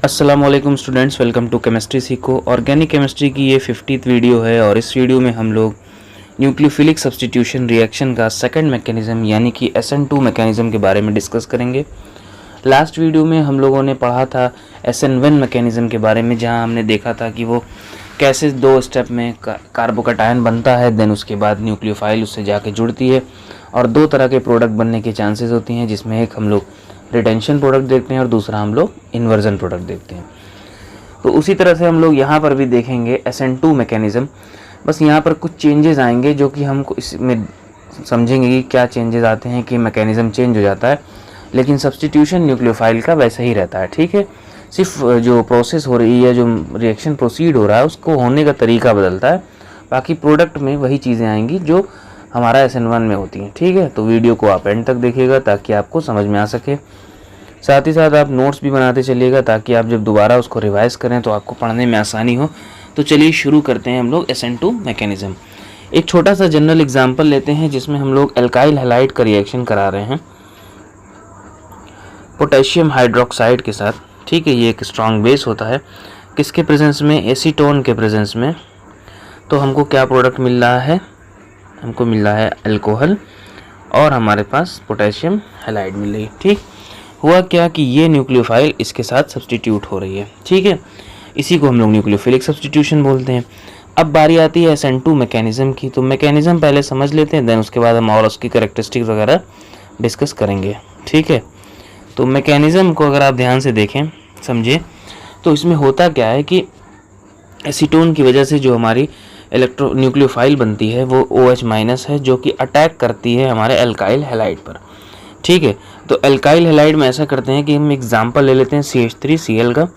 अस्सलाम वालेकुम students, welcome to chemistry सीखो। ऑर्गेनिक केमिस्ट्री की ये 50th वीडियो है और इस वीडियो में हम लोग न्यूक्लियोफिलिक सब्स्टिट्यूशन रिएक्शन का सेकंड मैकेनिज्म यानी कि SN2 मैकेनिज्म के बारे में डिस्कस करेंगे। लास्ट वीडियो में हम लोगों ने पढ़ा था SN1 मैकेनिज्म के बारे में, जहां हमने देखा था कि वो कैसे दो स्टेप में कार्बोकैटायन बनता है, देन उसके बाद न्यूक्लियोफाइल उससे जाके जुड़ती है और दो तरह के प्रोडक्ट बनने के चांसेस होती हैं, जिसमें एक हम लोग रिटेंशन प्रोडक्ट देखते हैं और दूसरा हम लोग इन्वर्जन प्रोडक्ट देखते हैं। तो उसी तरह से हम लोग यहाँ पर भी देखेंगे SN2 मैकेनिज्म। बस यहाँ पर कुछ चेंजेस आएंगे जो कि हमको इसमें समझेंगे कि क्या चेंजेस आते हैं कि मैकेनिज्म चेंज हो जाता है, लेकिन सब्स्टिट्यूशन न्यूक्लियोफाइल का वैसा ही रहता है। ठीक है, सिर्फ जो प्रोसेस हो रही है, जो रिएक्शन प्रोसीड हो रहा है, उसको होने का तरीका बदलता है। बाकी प्रोडक्ट में वही चीज़ें आएंगी जो हमारा SN1 में होती हैं। ठीक है, तो वीडियो को आप एंड तक देखिएगा ताकि आपको समझ में आ सके। साथ ही साथ आप नोट्स भी बनाते चलिएगा ताकि आप जब दोबारा उसको रिवाइज करें तो आपको पढ़ने में आसानी हो। तो चलिए शुरू करते हैं हम लोग SN2 मैकेनिज्म। एक छोटा सा जनरल एग्जांपल लेते हैं जिसमें हम लोग एल्काइल हैलाइड का रिएक्शन करा रहे हैं पोटेशियम हाइड्रोक्साइड के साथ। ठीक है, ये एक स्ट्रॉन्ग बेस होता है किसके प्रेजेंस में, एसीटोन के प्रेजेंस में। तो हमको क्या प्रोडक्ट मिल रहा है, हमको मिल रहा है अल्कोहल और हमारे पास पोटेशियम हैलाइड मिल रही है। ठीक, हुआ क्या कि ये न्यूक्लियोफाइल इसके साथ सब्स्टिट्यूट हो रही है। ठीक है, इसी को हम लोग न्यूक्लियोफिलिक सब्स्टिट्यूशन बोलते हैं। अब बारी आती है SN2 मैकेनिज्म की। तो मैकेनिज्म पहले समझ लेते हैं, देन उसके बाद हम और उसकी कैरेक्टरिस्टिक्स वगैरह डिस्कस करेंगे। ठीक है, तो मैकेनिज्म को अगर आप ध्यान से देखें, समझे, तो इसमें होता क्या है कि एसीटोन की वजह से जो हमारी न्यूक्लियोफाइल बनती है वो OH- है, जो कि अटैक करती है हमारे एल्काइल हैलाइड पर। ठीक है, तो एल्काइल हैलाइड में ऐसा करते हैं कि हम एग्जांपल ले लेते हैं CH3Cl का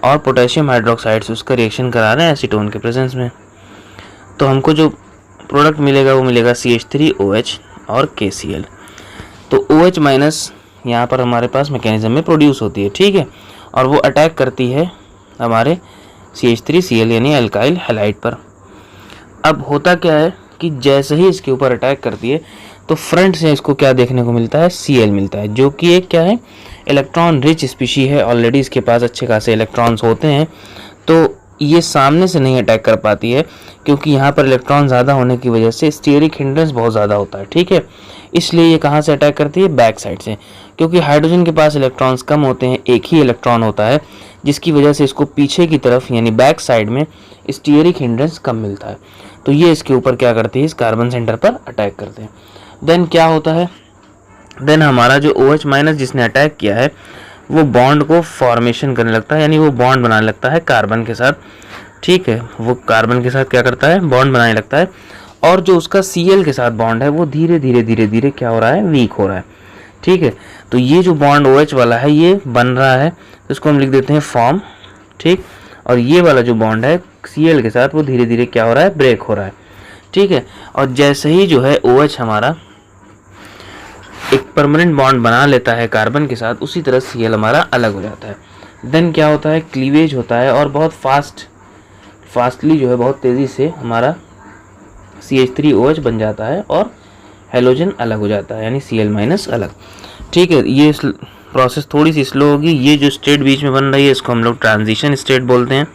और पोटेशियम हाइड्रोक्साइड से उसका रिएक्शन करा रहे हैं एसीटोन के प्रेजेंस में। तो हमको जो प्रोडक्ट मिलेगा वो मिलेगा CH3OH और KCl। तो OH- यहाँ पर हमारे पास मैकेनिज्म में प्रोड्यूस होती है। ठीक है, और वो अटैक करती है हमारे CH3Cl यानी एल्काइल हैलाइड पर। अब होता क्या है कि जैसे ही इसके ऊपर अटैक करती है तो फ्रंट से इसको क्या देखने को मिलता है, Cl मिलता है, जो कि एक क्या है, इलेक्ट्रॉन रिच स्पीशी है। ऑलरेडी इसके पास अच्छे खासे इलेक्ट्रॉन्स होते हैं, तो ये सामने से नहीं अटैक कर पाती है क्योंकि यहाँ पर इलेक्ट्रॉन ज़्यादा होने की वजह से स्टीरिक हिंड्रेंस बहुत ज़्यादा होता है। ठीक है, इसलिए ये कहाँ से अटैक करती है, बैक साइड से, क्योंकि हाइड्रोजन के पास इलेक्ट्रॉन्स कम होते हैं, एक ही इलेक्ट्रॉन होता है, जिसकी वजह से इसको पीछे की तरफ यानी बैक साइड में स्टीरिक हिंड्रेंस कम मिलता है। तो ये इसके ऊपर क्या करती है, इस कार्बन सेंटर पर अटैक करते हैं। देन क्या होता है, देन हमारा जो OH- जिसने अटैक किया है वो बॉन्ड को फॉर्मेशन करने लगता है, यानी वो बॉन्ड बनाने लगता है कार्बन के साथ। ठीक है, वो कार्बन के साथ क्या करता है, बॉन्ड बनाने लगता है, और जो उसका Cl के साथ बॉन्ड है वो धीरे धीरे धीरे धीरे क्या हो रहा है, वीक हो रहा है। ठीक है, तो ये जो बॉन्ड OH वाला है ये बन रहा है, तो इसको हम लिख देते हैं फॉर्म। ठीक, और ये वाला जो बॉन्ड है Cl के साथ वो धीरे धीरे क्या हो रहा है, ब्रेक हो रहा है। ठीक है, और जैसे ही जो है OH हमारा एक परमानेंट बॉन्ड बना लेता है कार्बन के साथ, उसी तरह Cl हमारा अलग हो जाता है। देन क्या होता है, क्लीवेज होता है और बहुत फास्टली जो है, बहुत तेज़ी से हमारा CH3OH बन जाता है और हेलोजन अलग हो जाता है, यानी Cl- अलग। ठीक है, ये प्रोसेस थोड़ी सी स्लो होगी। ये जो स्टेट बीच में बन रही है इसको हम लोग ट्रांजिशन स्टेट बोलते हैं।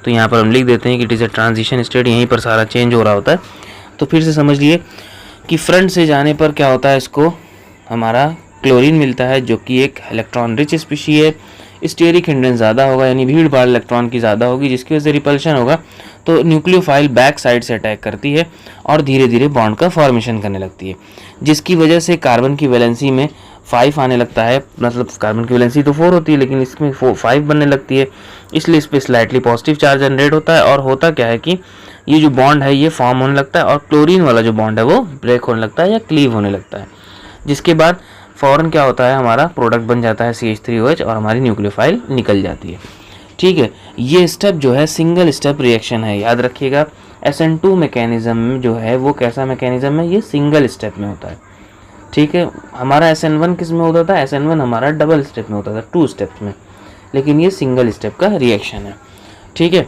तो यहाँ पर हम लिख देते हैं कि it is a transition state, यहीं पर सारा चेंज हो रहा होता है। तो फिर से समझ लिए कि फ्रंट से जाने पर क्या होता है, इसको हमारा क्लोरीन मिलता है, जो कि एक इलेक्ट्रॉन रिच स्पीशी है। स्टीरिक हिंड्रेंस ज़्यादा होगा, यानी भीड़ भाड़ इलेक्ट्रॉन की ज़्यादा होगी, जिसकी वजह से रिपल्शन होगा। तो न्यूक्लियोफाइल बैक साइड से अटैक करती है और धीरे धीरे बॉन्ड का फॉर्मेशन करने लगती है, जिसकी वजह से कार्बन की वैलेंसी में 5 आने लगता है। मतलब कार्बन की वैलेंसी तो 4 होती है, लेकिन इसमें 5 बनने लगती है, इसलिए इस पर स्लाइटली पॉजिटिव चार्ज जनरेट होता है। और होता क्या है कि ये जो बॉन्ड है ये फॉर्म होने लगता है और क्लोरीन वाला जो बॉन्ड है वो ब्रेक होने लगता है या क्लीव होने लगता है, जिसके बाद फौरन क्या होता है, हमारा प्रोडक्ट बन जाता है CH3OH और हमारी न्यूक्लियोफाइल निकल जाती है। ठीक है, ये स्टेप जो है सिंगल स्टेप रिएक्शन है, याद रखिएगा। SN2 मैकेनिज्म जो है वो कैसा मैकेनिज्म है, ये सिंगल स्टेप में होता है। ठीक है, हमारा SN1 किस में होता था, SN1 हमारा डबल स्टेप में होता था, 2 स्टेप्स में, लेकिन ये सिंगल स्टेप का रिएक्शन है। ठीक है,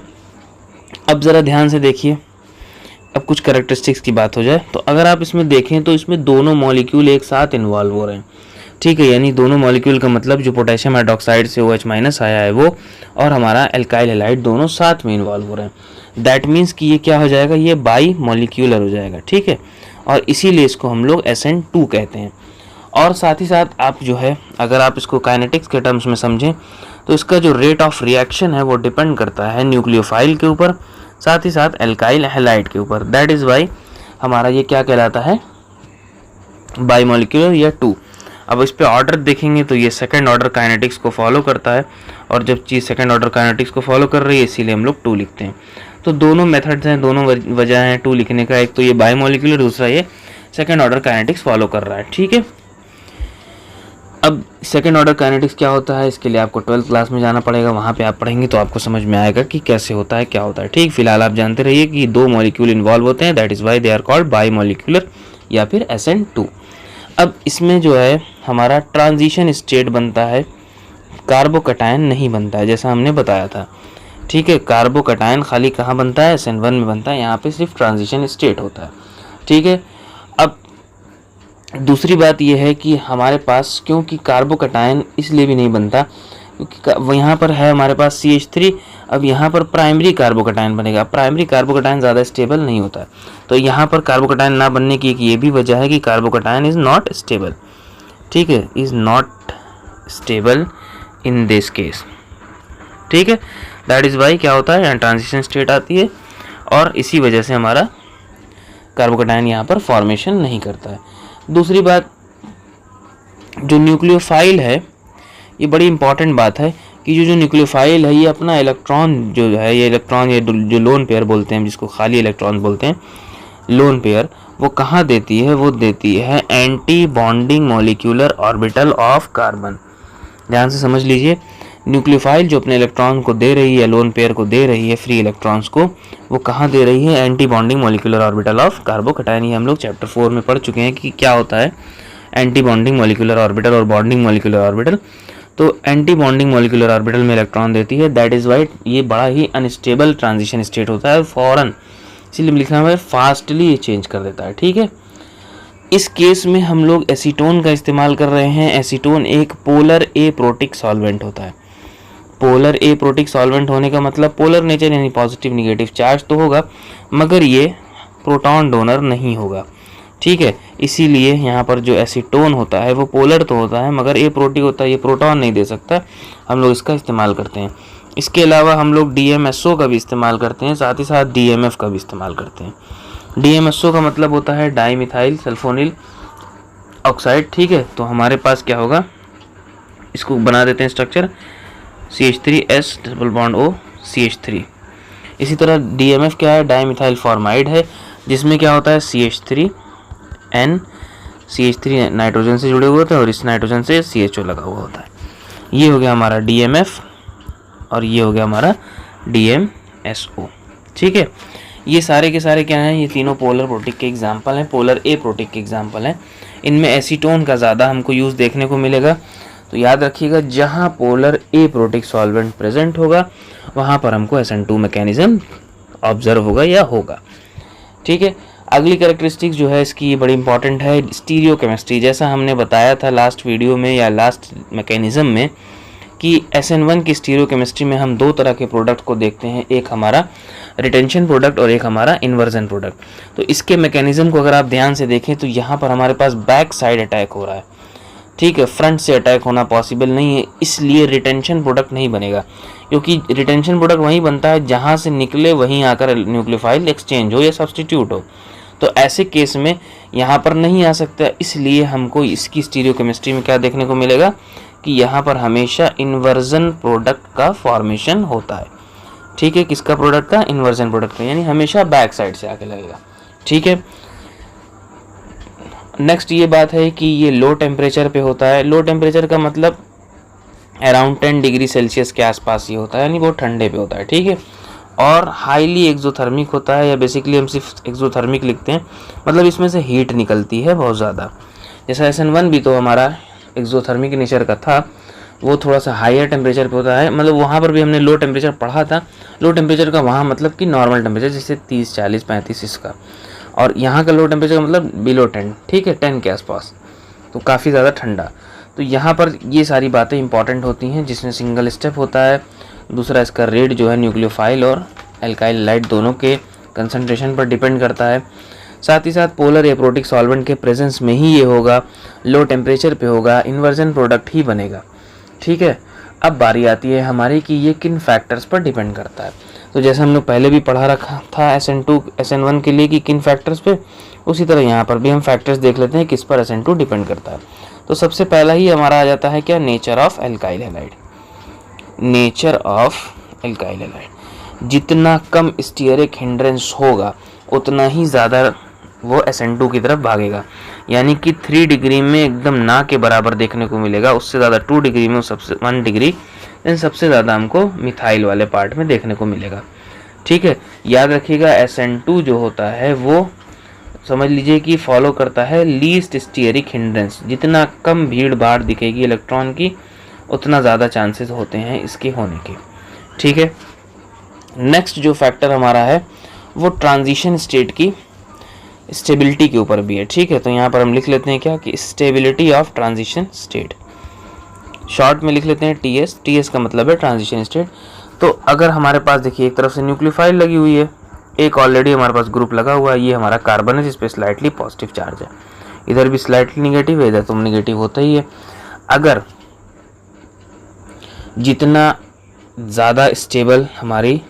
अब ज़रा ध्यान से देखिए, अब कुछ कैरेक्टरिस्टिक्स की बात हो जाए तो अगर आप इसमें देखें तो इसमें दोनों मॉलिक्यूल एक साथ इन्वॉल्व हो रहे हैं। ठीक है, यानी दोनों मॉलिक्यूल का मतलब जो पोटेशियम हाइड्रोक्साइड से OH माइनस आया है वो और हमारा एल्काइल हैलाइड दोनों साथ में इन्वॉल्व हो रहे हैं। दैट मीन्स कि ये क्या हो जाएगा, ये बाई मॉलिक्यूलर हो जाएगा। ठीक है, और इसीलिए इसको हम लोग SN2 कहते हैं। और साथ ही साथ आप जो है अगर आप इसको काइनेटिक्स के टर्म्स में समझें तो इसका जो रेट ऑफ रिएक्शन है वो डिपेंड करता है न्यूक्लियोफाइल के ऊपर, साथ ही साथ एल्काइल हैलाइड के ऊपर। दैट इज़ वाई हमारा ये क्या कहलाता है, बाई मॉलिक्यूलर या 2। अब इस पे ऑर्डर देखेंगे तो ये सेकंड ऑर्डर काइनेटिक्स को फॉलो करता है, और जब चीज़ सेकंड ऑर्डर काइनेटिक्स को फॉलो कर रही है इसीलिए हम लोग 2 लिखते हैं। तो दोनों मेथड्स हैं, दोनों वजह हैं 2 लिखने का, एक तो ये बाई मॉलिक्यूलर, दूसरा ये सेकंड ऑर्डर काइनेटिक्स फॉलो कर रहा है। ठीक है, अब सेकंड ऑर्डर काइनेटिक्स क्या होता है इसके लिए आपको 12th क्लास में जाना पड़ेगा, वहाँ पे आप पढ़ेंगे तो आपको समझ में आएगा कि कैसे होता है, क्या होता है। ठीक, फिलहाल आप जानते रहिए कि 2 मॉलिक्यूल इन्वॉल्व होते हैं, that is why they are called bimolecular या फिर SN2। अब इसमें जो है हमारा ट्रांजिशन स्टेट बनता है, कार्बोकटायन नहीं बनता है जैसा हमने बताया था। ठीक है, कार्बोकटायन खाली कहाँ बनता है, SN1 में बनता है, यहाँ पे सिर्फ ट्रांजिशन स्टेट होता है। ठीक है, अब दूसरी बात यह है कि हमारे पास क्योंकि कार्बोकटायन इसलिए भी नहीं बनता क्योंकि यहाँ पर है हमारे पास CH3, अब यहाँ पर प्राइमरी कार्बोकटायन बनेगा। प्राइमरी कार्बोकटायन ज़्यादा स्टेबल नहीं होता है, तो यहाँ पर कार्बोकटायन ना बनने की एक ये भी वजह है कि कार्बोकटायन इज़ नॉट स्टेबल। ठीक है, is not stable in this case. ठीक है, दैट इज़ वाई क्या होता है, यहाँ ट्रांजिशन स्टेट आती है और इसी वजह से हमारा कार्बोकटायन यहाँ पर फॉर्मेशन नहीं करता है। दूसरी बात, जो न्यूक्लियोफाइल है ये बड़ी इंपॉर्टेंट बात है कि जो न्यूक्लियोफाइल है ये अपना इलेक्ट्रॉन जो है, ये इलेक्ट्रॉन ये जो लोन पेयर बोलते हैं, जिसको खाली इलेक्ट्रॉन बोलते हैं लोन पेयर, वो कहाँ देती है, वो देती है anti bonding molecular orbital of carbon. ध्यान से समझ लीजिए, न्यूक्लियोफाइल जो अपने इलेक्ट्रॉन को दे रही है, लोन पेयर को दे रही है फ्री इलेक्ट्रॉन्स को, वो कहाँ दे रही है, anti bonding molecular orbital of carbocation. ये हम लोग चैप्टर 4 में पढ़ चुके हैं कि क्या होता है एंटी बॉन्डिंग मॉलिक्यूलर ऑर्बिटल और बॉन्डिंग मॉलिक्यूलर ऑर्बिटल। तो एंटी बॉन्डिंग मॉलिक्यूलर ऑर्बिटल में इलेक्ट्रॉन देती है, दैट इज़ वाई ये बड़ा ही अनस्टेबल ट्रांजिशन स्टेट होता है फौरन, इसीलिए लिखा हुआ है फास्टली ये चेंज कर देता है। ठीक है, इस केस में हम लोग एसीटोन का इस्तेमाल कर रहे हैं। एसीटोन एक पोलर एप्रोटिक सॉल्वेंट होता है। पोलर एप्रोटिक सॉल्वेंट होने का मतलब पोलर नेचर यानी पॉजिटिव निगेटिव चार्ज तो होगा मगर ये प्रोटॉन डोनर नहीं होगा। ठीक है, इसीलिए यहाँ पर जो एसीटोन होता है वो पोलर तो होता है मगर एप्रोटिक होता है, ये प्रोटॉन नहीं दे सकता, हम लोग इसका इस्तेमाल करते हैं। इसके अलावा हम लोग DMSO का भी इस्तेमाल करते हैं, साथ ही साथ DMF का भी इस्तेमाल करते हैं। DMSO का मतलब होता है डाई मिथाइल सल्फोनिल ऑक्साइड। ठीक है, तो हमारे पास क्या होगा, इसको बना देते हैं structure CH3S double bond O CH3। इसी तरह DMF क्या है, डाई मिथाइल फॉर्माइड है, जिसमें क्या होता है CH3N, CH3 नाइट्रोजन से जुड़े हुए होते हैं और इस नाइट्रोजन से CHO लगा हुआ होता है। ये हो गया हमारा DMF और ये हो गया हमारा DMSO। ठीक है, ये सारे के सारे क्या हैं, ये तीनों पोलर प्रोटिक के एग्जाम्पल हैं, पोलर एप्रोटिक के एग्जाम्पल हैं। इनमें एसीटोन का ज़्यादा हमको यूज़ देखने को मिलेगा, तो याद रखिएगा जहाँ पोलर एप्रोटिक सॉल्वेंट प्रेजेंट होगा वहाँ पर हमको SN2 मैकेनिज्म ऑब्जर्व होगा या होगा। ठीक है, अगली कैरेक्टरिस्टिक्स जो है इसकी ये बड़ी इंपॉर्टेंट है, स्टीरियोकेमिस्ट्री। जैसा हमने बताया था लास्ट वीडियो में या लास्ट मैकेनिज्म में कि SN1 की स्टीरियोकेमिस्ट्री में हम 2 तरह के प्रोडक्ट को देखते हैं, एक हमारा रिटेंशन प्रोडक्ट और एक हमारा इन्वर्जन प्रोडक्ट। तो इसके मैकेनिज्म को अगर आप ध्यान से देखें तो यहाँ पर हमारे पास बैक साइड अटैक हो रहा है। ठीक है, फ्रंट से अटैक होना पॉसिबल नहीं है, इसलिए रिटेंशन प्रोडक्ट नहीं बनेगा, क्योंकि रिटेंशन प्रोडक्ट वहीं बनता है जहाँ से निकले वहीं आकर न्यूक्लियोफाइल एक्सचेंज हो या सब्सटीट्यूट हो। तो ऐसे केस में यहाँ पर नहीं आ सकता, इसलिए हमको इसकी स्टीरियोकेमिस्ट्री में क्या देखने को मिलेगा कि यहाँ पर हमेशा इन्वर्जन प्रोडक्ट का फॉर्मेशन होता है। ठीक है, किसका प्रोडक्ट का, इन्वर्जन प्रोडक्ट का, यानी हमेशा बैक साइड से आके लगेगा। ठीक है, नेक्स्ट ये बात है कि ये लो टेम्परेचर पे होता है। लो टेम्परेचर का मतलब अराउंड 10 डिग्री सेल्सियस के आसपास ये होता है, यानी वो ठंडे पे होता है। ठीक है, और हाईली एक्सोथर्मिक होता है, या बेसिकली हम सिर्फ एक्सोथर्मिक लिखते हैं, मतलब इसमें से हीट निकलती है बहुत ज़्यादा। जैसा SN1 भी तो हमारा एक्सोथर्मिक नेचर का था, वो थोड़ा सा हायर टेम्परेचर पे होता है, मतलब वहाँ पर भी हमने लो टेम्परेचर पढ़ा था। लो टेम्परेचर का वहाँ मतलब कि नॉर्मल टेम्परेचर जैसे 30, 40, 35 इसका, और यहाँ का लो टेम्परेचर का मतलब बिलो 10। ठीक है, 10 के आसपास। तो काफ़ी ज़्यादा ठंडा। तो यहाँ पर ये सारी बातें इंपॉर्टेंट होती हैं, जिसमें सिंगल स्टेप होता है। दूसरा इसका रेट जो है न्यूक्लियोफाइल और एल्काइल हैलाइड दोनों के कंसंट्रेशन पर डिपेंड करता है। साथ ही साथ पोलर एप्रोटिक सॉल्वेंट के प्रेजेंस में ही ये होगा, लो टेम्परेचर पे होगा, इन्वर्जन प्रोडक्ट ही बनेगा। ठीक है, अब बारी आती है हमारी कि ये किन फैक्टर्स पर डिपेंड करता है। तो जैसे हम लोग पहले भी पढ़ा रखा था SN2 SN1 के लिए कि किन फैक्टर्स पे, उसी तरह यहाँ पर भी हम फैक्टर्स देख लेते हैं किस पर SN2 डिपेंड करता है। तो सबसे पहला ही हमारा आ जाता है क्या, nature of alkyl halide. Nature of alkyl halide, जितना कम स्टीयरिक हिंड्रेंस होगा उतना ही ज़्यादा वो SN2 की तरफ भागेगा। यानी कि 3 डिग्री में एकदम ना के बराबर देखने को मिलेगा, उससे ज़्यादा 2 डिग्री में, सबसे 1 डिग्री देन सबसे ज़्यादा हमको मिथाइल वाले पार्ट में देखने को मिलेगा। ठीक है, याद रखिएगा SN2 जो होता है वो समझ लीजिए कि फॉलो करता है लीस्ट स्टीयरिक हिंड्रेंस। जितना कम भीड़ भाड़ दिखेगी इलेक्ट्रॉन की, उतना ज़्यादा चांसेस होते हैं इसके होने के। ठीक है, नेक्स्ट जो फैक्टर हमारा है वो ट्रांजिशन स्टेट की स्टेबिलिटी के ऊपर भी है। ठीक है, तो यहाँ पर हम लिख लेते हैं क्या कि stability of transition state, short में लिख लेते हैं TS। TS का मतलब है ट्रांजिशन स्टेट। तो अगर हमारे पास देखिए एक तरफ से न्यूक्लियोफाइल लगी हुई है, एक ऑलरेडी हमारे पास ग्रुप लगा हुआ है, ये हमारा कार्बन है जिस पे स्लाइटली पॉजिटिव चार्ज है, इधर भी स्लाइटली निगेटिव है, इधर तो निगेटिव होता ही है। अगर जितना ज़्यादा स्टेबल हमारी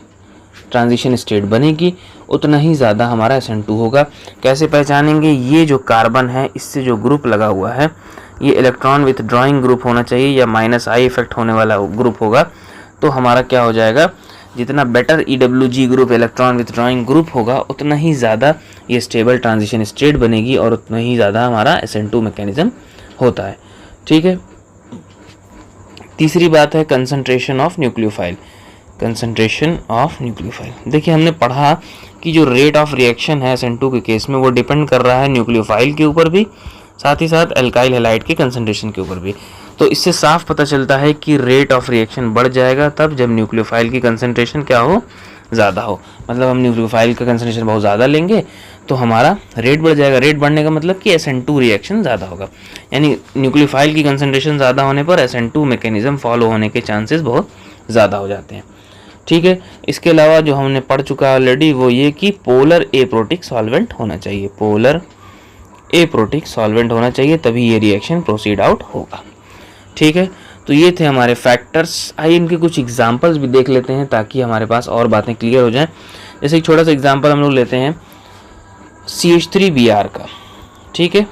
ट्रांजिशन स्टेट बनेगी उतना ही ज़्यादा हमारा SN2 होगा। कैसे पहचानेंगे, ये जो कार्बन है इससे जो ग्रुप लगा हुआ है ये इलेक्ट्रॉन विथ ड्रॉइंग ग्रुप होना चाहिए या -I इफेक्ट होने वाला ग्रुप होगा। तो हमारा क्या हो जाएगा, जितना better EWG group electron with drawing group होगा उतना ही ज़्यादा ये स्टेबल ट्रांजिशन स्टेट बनेगी और उतना ही ज़्यादा हमारा SN2 मैकेनिज्म होता है। ठीक है, तीसरी बात है concentration of nucleophile. Concentration of nucleophile, देखिए हमने पढ़ा कि जो रेट ऑफ रिएक्शन है SN2 के केस में वो डिपेंड कर रहा है न्यूक्लियोफाइल के ऊपर भी, साथ ही साथ एल्काइल हैलाइड के कंसंट्रेशन के ऊपर भी। तो इससे साफ पता चलता है कि रेट ऑफ रिएक्शन बढ़ जाएगा तब जब न्यूक्लियोफाइल की कंसंट्रेशन क्या हो, ज़्यादा हो। मतलब हम न्यूक्लियोफाइल का कंसंट्रेशन बहुत ज़्यादा लेंगे तो हमारा रेट बढ़ जाएगा। रेट बढ़ने का मतलब कि SN2 रिएक्शन ज़्यादा होगा, यानी न्यूक्लियोफाइल की कंसंट्रेशन ज़्यादा होने पर SN2 मैकेनिज्म फॉलो होने के चांसेस बहुत ज़्यादा हो जाते हैं। ठीक है, इसके अलावा जो हमने पढ़ चुका है ऑलरेडी वो ये कि पोलर एप्रोटिक सॉल्वेंट होना चाहिए। पोलर एप्रोटिक सॉल्वेंट होना चाहिए, तभी ये रिएक्शन प्रोसीड आउट होगा। ठीक है, तो ये थे हमारे फैक्टर्स। आइए इनके कुछ एग्जांपल्स भी देख लेते हैं ताकि हमारे पास और बातें क्लियर हो जाएं। जैसे एक छोटा सा एग्जांपल हम लोग लेते हैं CH3Br का। ठीक है,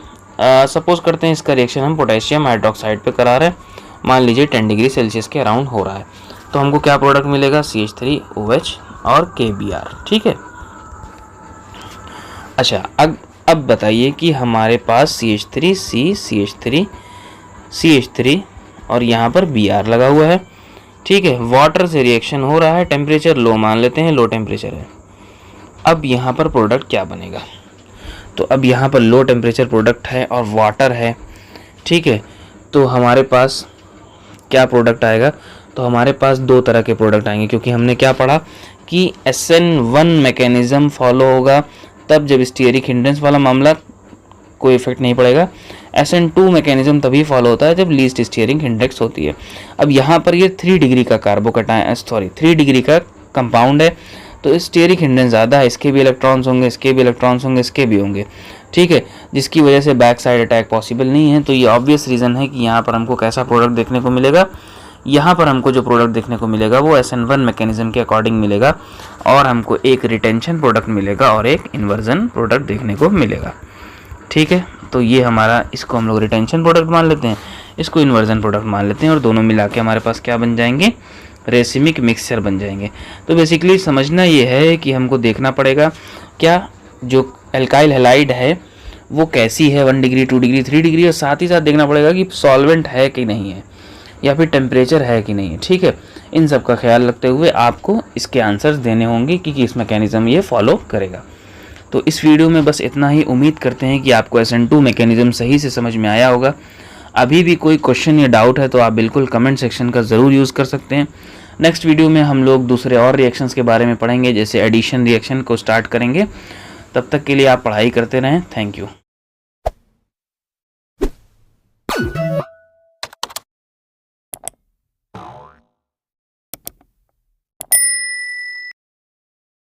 सपोज करते हैं इसका रिएक्शन हम पोटेशियम हाइड्रोक्साइड पे करा रहे हैं, मान लीजिए 10 डिग्री सेल्सियस के अराउंड हो रहा है। तो हमको क्या प्रोडक्ट मिलेगा, CH3OH और KBr। ठीक है, अच्छा अब बताइए कि हमारे पास CH3C CH3 और यहाँ पर Br लगा हुआ है। ठीक है, वाटर से रिएक्शन हो रहा है, टेम्परेचर लो मान लेते हैं, लो टेम्परेचर है। अब यहाँ पर प्रोडक्ट क्या बनेगा, तो अब यहाँ पर लो टेम्परेचर प्रोडक्ट है और वाटर है। ठीक है, तो हमारे पास क्या प्रोडक्ट आएगा, तो हमारे पास दो तरह के प्रोडक्ट आएंगे, क्योंकि हमने क्या पढ़ा कि SN1 मैकेनिज्म फॉलो होगा तब जब स्टीयरिक हिंड्रेंस वाला मामला कोई इफेक्ट नहीं पड़ेगा। SN2 मैकेनिज्म तभी फॉलो होता है जब लीस्ट स्टीयरिंग हिंड्रेंस होती है। अब यहाँ पर ये 3 डिग्री का 3 डिग्री का कंपाउंड है, तो स्टीयरिक हिंड्रेंस ज़्यादा है, इसके भी इलेक्ट्रॉन्स होंगे, इसके भी इलेक्ट्रॉन्स होंगे, इसके भी होंगे। ठीक है, जिसकी वजह से बैक साइड अटैक पॉसिबल नहीं है। तो ये ऑब्वियस रीज़न है कि यहाँ पर हमको कैसा प्रोडक्ट देखने को मिलेगा, यहाँ पर हमको जो प्रोडक्ट देखने को मिलेगा वो SN1 मैकेनिज्म के अकॉर्डिंग मिलेगा और हमको एक रिटेंशन प्रोडक्ट मिलेगा और एक इन्वर्जन प्रोडक्ट देखने को मिलेगा। ठीक है, तो ये हमारा, इसको हम लोग रिटेंशन प्रोडक्ट मान लेते हैं, इसको इन्वर्जन प्रोडक्ट मान लेते हैं और दोनों मिला के हमारे पास क्या बन जाएंगे, रेसिमिक मिक्सचर बन जाएंगे। तो बेसिकली समझना ये है कि हमको देखना पड़ेगा क्या जो एल्काइल हैलाइड है वो कैसी है, 1 डिग्री 2 डिग्री 3 डिग्री, और साथ ही साथ देखना पड़ेगा कि सॉल्वेंट है कि नहीं है या फिर टेम्परेचर है कि नहीं है। ठीक है, इन सब का ख्याल रखते हुए आपको इसके आंसर्स देने होंगे कि किस मैकेनिज्म ये फॉलो करेगा। तो इस वीडियो में बस इतना ही। उम्मीद करते हैं कि आपको SN2 मैकेनिज्म सही से समझ में आया होगा। अभी भी कोई क्वेश्चन या डाउट है तो आप बिल्कुल कमेंट सेक्शन का ज़रूर यूज़ कर सकते हैं। नेक्स्ट वीडियो में हम लोग दूसरे और रिएक्शंस के बारे में पढ़ेंगे, जैसे एडिशन रिएक्शन को स्टार्ट करेंगे। तब तक के लिए आप पढ़ाई करते रहें। Thank you.